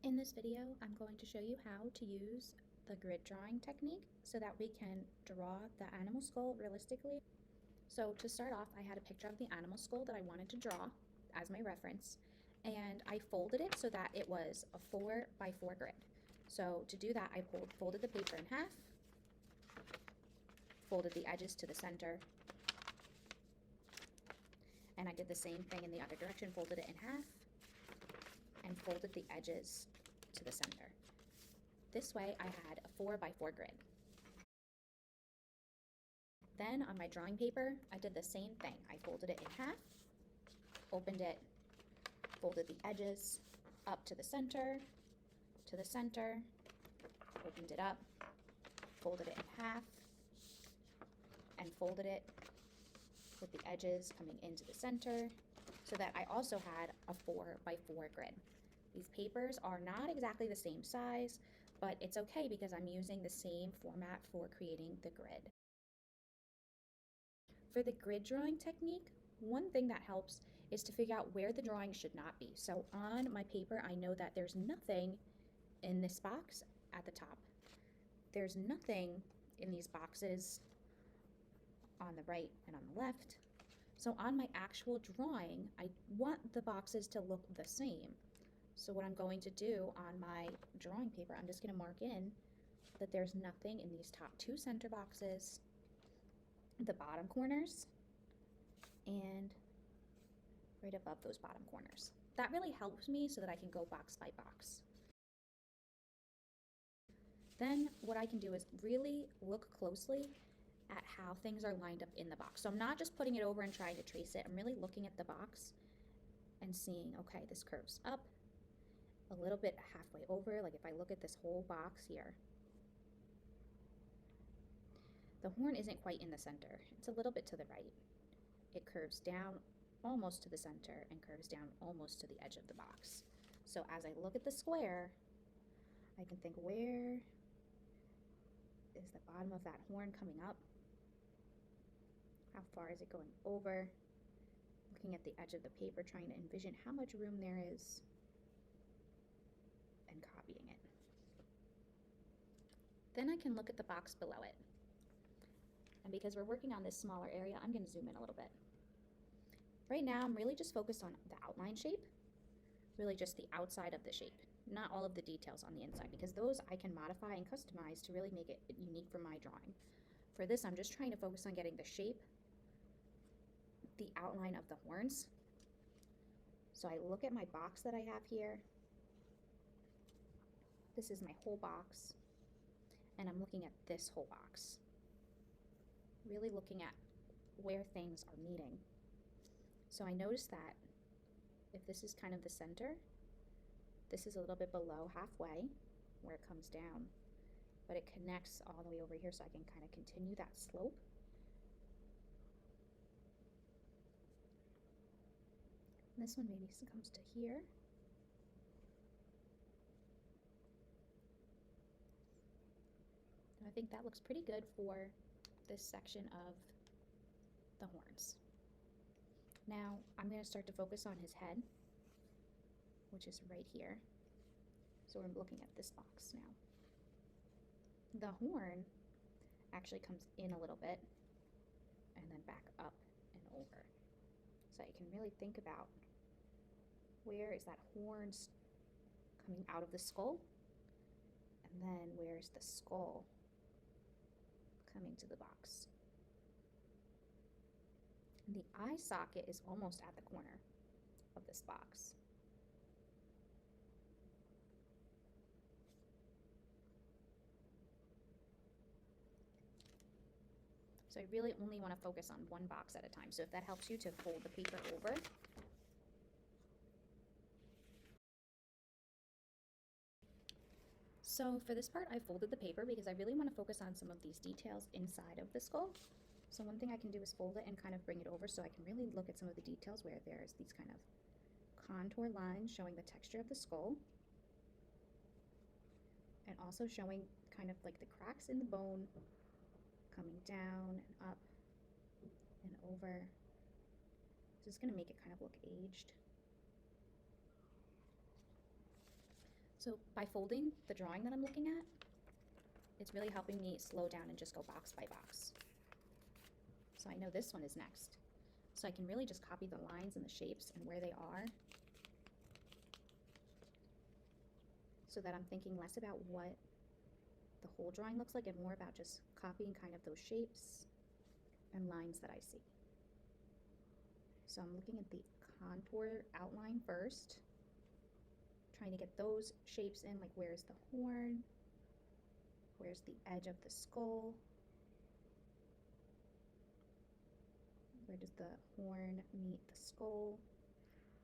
In this video, I'm going to show you how to use the grid drawing technique so that we can draw the animal skull realistically. So to start off, I had a picture of the animal skull that I wanted to draw as my reference, and I folded it so that it was a 4x4 grid. So to do that, I folded the paper in half, folded the edges to the center, and I did the same thing in the other direction, folded it in half, and folded the edges to the center. This way I had a 4x4 grid. Then on my drawing paper, I did the same thing. I folded it in half, opened it, folded the edges up to the center, opened it up, folded it in half, and folded it with the edges coming into the center so that I also had a 4x4 grid. These papers are not exactly the same size, but it's okay because I'm using the same format for creating the grid. For the grid drawing technique, one thing that helps is to figure out where the drawing should not be. So on my paper, I know that there's nothing in this box at the top. There's nothing in these boxes on the right and on the left. So on my actual drawing, I want the boxes to look the same. So what I'm going to do on my drawing paper, I'm just going to mark in that there's nothing in these top two center boxes, the bottom corners, and right above those bottom corners. That really helps me so that I can go box by box. Then what I can do is really look closely at how things are lined up in the box. So I'm not just putting it over and trying to trace it. I'm really looking at the box and seeing, okay, this curves up a little bit halfway over. Like if I look at this whole box here, the horn isn't quite in the center. It's a little bit to the right. It curves down almost to the center and curves down almost to the edge of the box. So as I look at the square, I can think, where is the bottom of that horn coming up? How far is it going over? Looking at the edge of the paper, trying to envision how much room there is and copying it. Then I can look at the box below it. And because we're working on this smaller area, I'm going to zoom in a little bit. Right now, I'm really just focused on the outline shape, really just the outside of the shape, not all of the details on the inside, because those I can modify and customize to really make it unique for my drawing. For this, I'm just trying to focus on getting the shape, the outline of the horns. So I look at my box that I have here. This is my whole box, and I'm looking at this whole box. Really looking at where things are meeting. So I notice that if this is kind of the center, this is a little bit below halfway where it comes down, but it connects all the way over here, so I can kind of continue that slope. This one maybe comes to here. And I think that looks pretty good for this section of the horns. Now I'm going to start to focus on his head, which is right here. So we're looking at this box now. The horn actually comes in a little bit and then back up and over. So you can really think about, where is that horn coming out of the skull? And then where's the skull coming to the box? And the eye socket is almost at the corner of this box. So I really only want to focus on one box at a time. So if that helps you to fold the paper over. So for this part, I folded the paper because I really want to focus on some of these details inside of the skull. So one thing I can do is fold it and kind of bring it over so I can really look at some of the details where there's these kind of contour lines showing the texture of the skull, and also showing kind of like the cracks in the bone coming down and up and over. This is going to make it kind of look aged. So by folding the drawing that I'm looking at, it's really helping me slow down and just go box by box. So I know this one is next. So I can really just copy the lines and the shapes and where they are, so that I'm thinking less about what the whole drawing looks like and more about just copying kind of those shapes and lines that I see. So I'm looking at the contour outline first, trying to get those shapes in, like where's the horn, where's the edge of the skull, where does the horn meet the skull,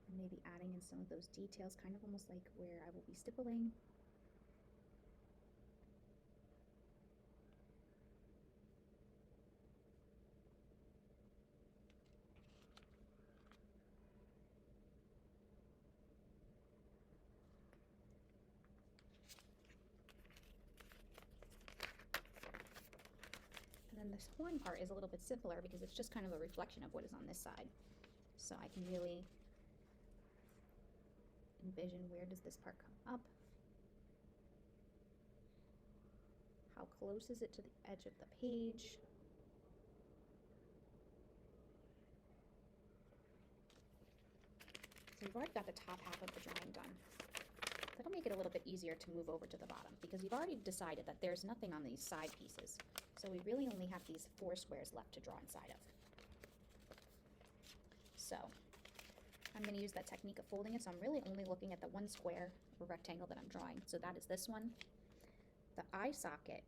and maybe adding in some of those details, kind of almost like where I will be stippling. And then this horn part is a little bit simpler because it's just kind of a reflection of what is on this side. So I can really envision, where does this part come up? How close is it to the edge of the page? So we've already got the top half of the drawing done. That'll make it a little bit easier to move over to the bottom because we've already decided that there's nothing on these side pieces. So we really only have these 4 squares left to draw inside of. So I'm going to use that technique of folding it. So I'm really only looking at the 1 square or rectangle that I'm drawing. So that is this one. The eye socket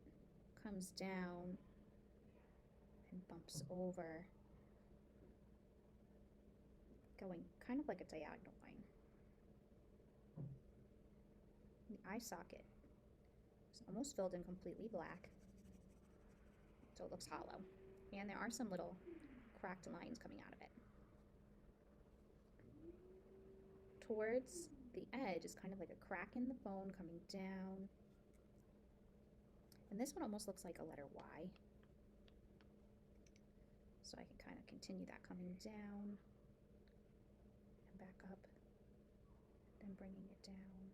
comes down and bumps over, going kind of like a diagonal line. The eye socket is almost filled in completely black, so it looks hollow. And there are some little cracked lines coming out of it. Towards the edge is kind of like a crack in the bone coming down. And this one almost looks like a letter Y. So I can kind of continue that coming down and back up, then bringing it down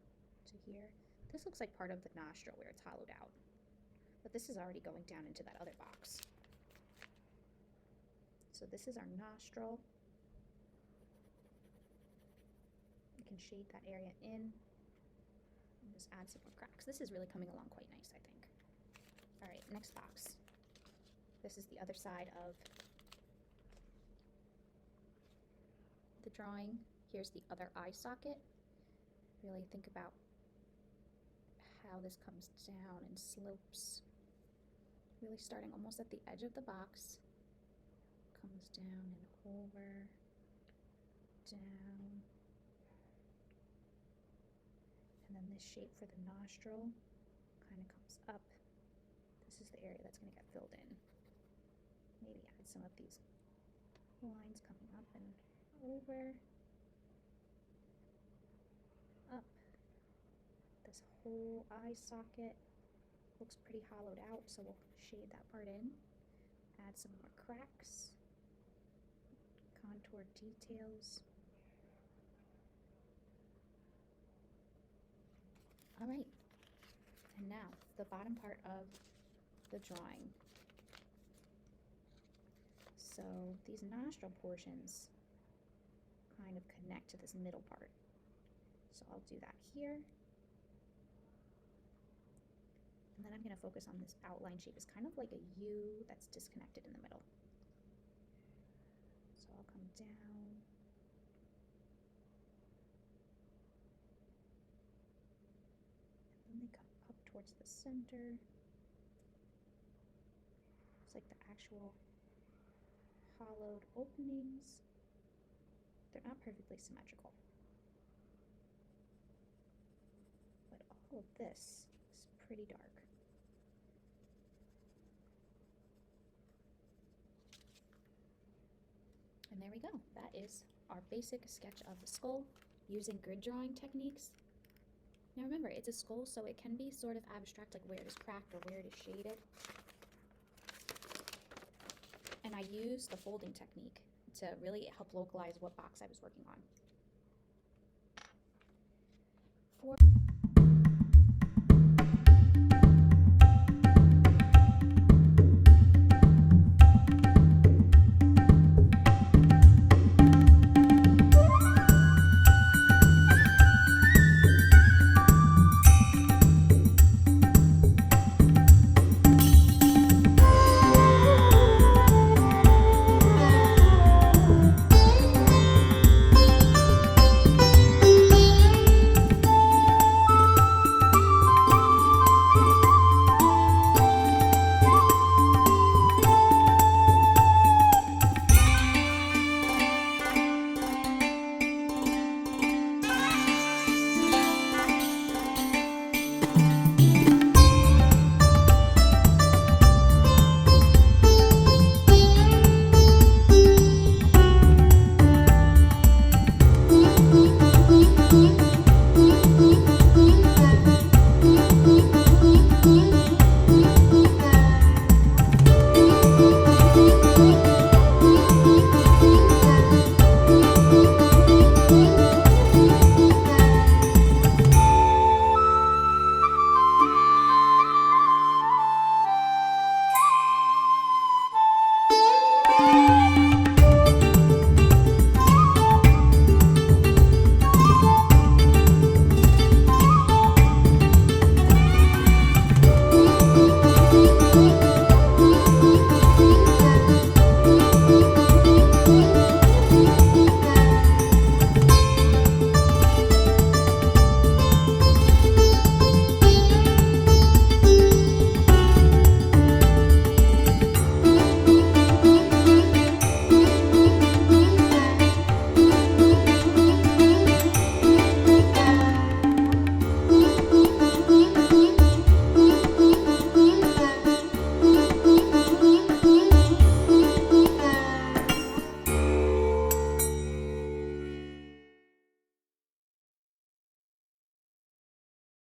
to here. This looks like part of the nostril where it's hollowed out, but this is already going down into that other box. So this is our nostril. You can shade that area in and just add some more cracks. This is really coming along quite nice, I think. All right, next box. This is the other side of the drawing. Here's the other eye socket. Really think about how this comes down and slopes. Really starting almost at the edge of the box. Comes down and over, down. And then this shape for the nostril kind of comes up. This is the area that's going to get filled in. Maybe add some of these lines coming up and over, up. This whole eye socket looks pretty hollowed out, so we'll shade that part in. Add some more cracks, contour details. All right, and now the bottom part of the drawing. So these nostril portions kind of connect to this middle part. So I'll do that here. And then I'm going to focus on this outline shape. It's kind of like a U that's disconnected in the middle. So I'll come down. And then they come up towards the center. It's like the actual hollowed openings. They're not perfectly symmetrical. But all of this is pretty dark. And there we go. That is our basic sketch of the skull using grid drawing techniques. Now remember, it's a skull, so it can be sort of abstract, like where it is cracked or where it is shaded. And I used the folding technique to really help localize what box I was working on.